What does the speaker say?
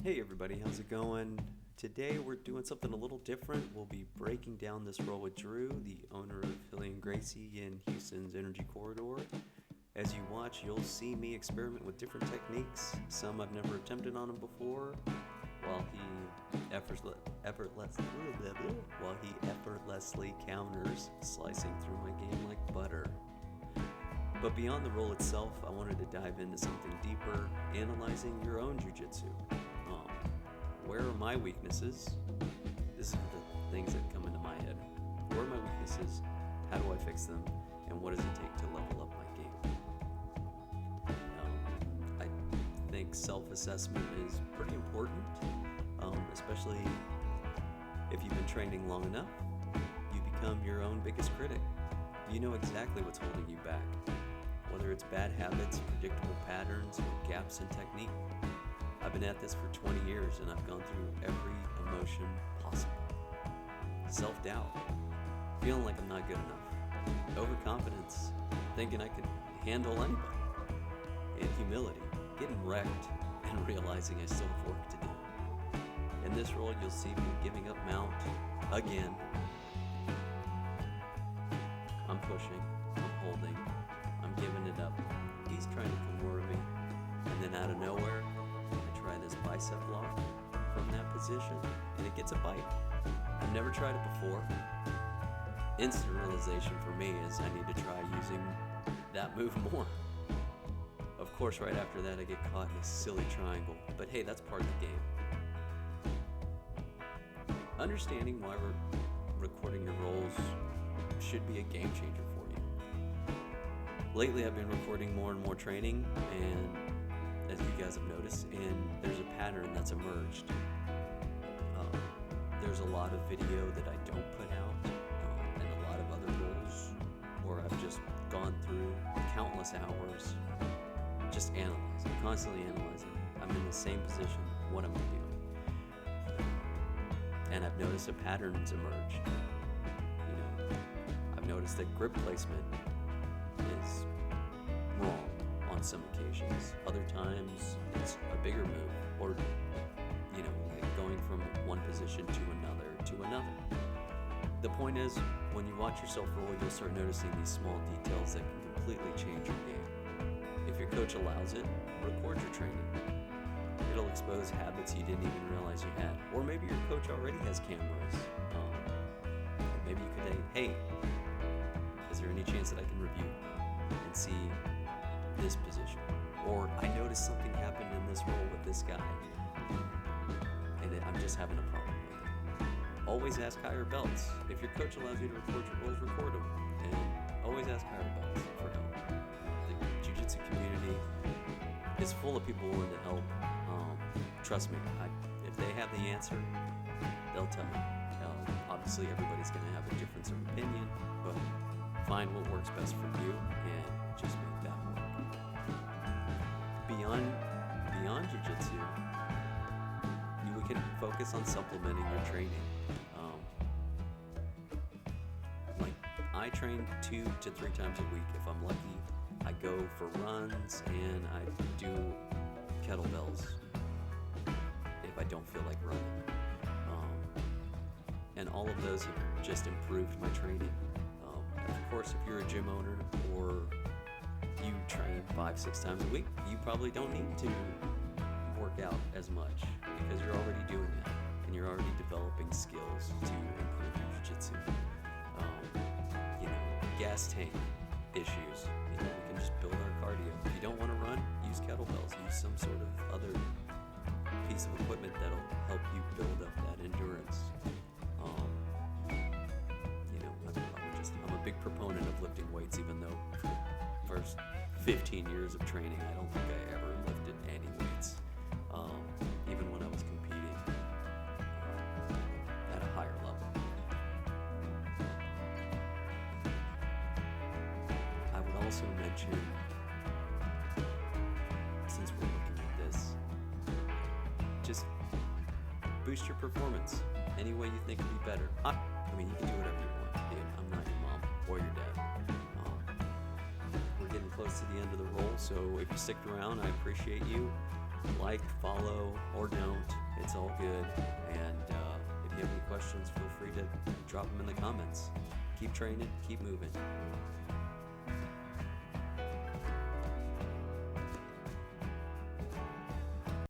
Hey everybody, how's it going? Today we're doing something a little different. We'll be breaking down this roll with Drew, the owner of Hilly & Gracie in Houston's Energy Corridor. As you watch, you'll see me experiment with different techniques. Some I've never attempted on him before, while he effortlessly counters, slicing through my game like butter. But beyond the roll itself, I wanted to dive into something deeper, analyzing your own jiu-jitsu. Where are my weaknesses? This is the things that come into my head. Where are my weaknesses? How do I fix them? And what does it take to level up my game? I think self-assessment is pretty important, especially if you've been training long enough. You become your own biggest critic. You know exactly what's holding you back, whether it's bad habits, predictable patterns, or gaps in technique. I've been at this for 20 years and I've gone through every emotion possible. Self-doubt, feeling like I'm not good enough. Overconfidence, thinking I could handle anybody. And humility, getting wrecked and realizing I still have work to do. In this role, you'll see me giving up mount again. I'm pushing, I'm holding, I'm giving it up. He's trying to corner me. And then out of nowhere, try this bicep lock from that position, and it gets a bite. I've never tried it before. Instant realization for me is I need to try using that move more. Of course, right after that, I get caught in a silly triangle, but hey, that's part of the game. Understanding why we're recording your rolls should be a game changer for you. Lately, I've been recording more and more training, and as you guys have noticed, and there's a pattern that's emerged. There's a lot of video that I don't put out, and a lot of other roles where I've just gone through countless hours just analyzing, constantly analyzing. I'm in the same position. What am I doing? And I've noticed a pattern's emerged. I've noticed that grip placement is wrong on some occasions. Other times it's a bigger move, or like going from one position to another. The point is, when you watch yourself roll, you'll start noticing these small details that can completely change your game. If your coach allows it, record your training. It'll expose habits you didn't even realize you had. Or maybe your coach already has cameras. Maybe you could say, hey, is there any chance that I can review and see this position? Or I noticed something happened in this roll with this guy, and I'm just having a problem with it. Always ask higher belts. If your coach allows you to record your rolls, record them. And always ask higher belts for help. The Jiu-Jitsu community is full of people willing to help. Trust me, if they have the answer, they'll tell you. Obviously, everybody's going to have a difference of opinion, but find what works best for you and just make that work. Beyond jiu-jitsu, we can focus on supplementing your training. I train 2 to 3 times a week. If I'm lucky, I go for runs and I do kettlebells if I don't feel like running. And all of those have just improved my training. Of course, if you're a gym owner or you train 5-6 times a week, you probably don't need to work out as much because you're already doing that and you're already developing skills to improve your jiu-jitsu. Gas tank issues. We can just build our cardio. If you don't want to run, use kettlebells. Use some sort of other piece of equipment that'll help you build up that endurance. I'm a big proponent of lifting weights, even though for the first 15 years of training, I don't think I ever lifted any weights, even when I was competing at a higher level. I would also mention, since we're looking at this, just boost your performance any way you think would be better. You can do whatever you want, dude. I'm not your mom or your dad. We're getting close to the end of the roll, so if you stick around, I appreciate you. like, follow, or don't. It's all good. And if you have any questions, feel free to drop them in the comments. Keep training, keep moving.